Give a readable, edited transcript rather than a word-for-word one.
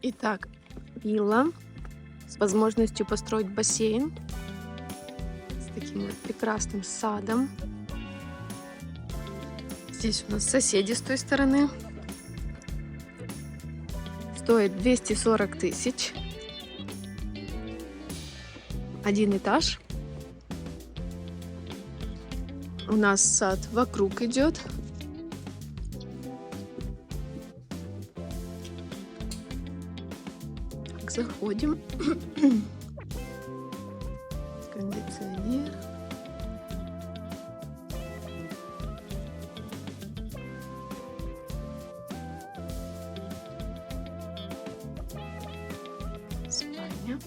Итак, вилла с возможностью построить бассейн с таким вот прекрасным садом. Здесь у нас соседи с той стороны. Стоит 240 тысяч. Один этаж. У нас сад вокруг идет. Так, заходим. Кондиционер. Спальня.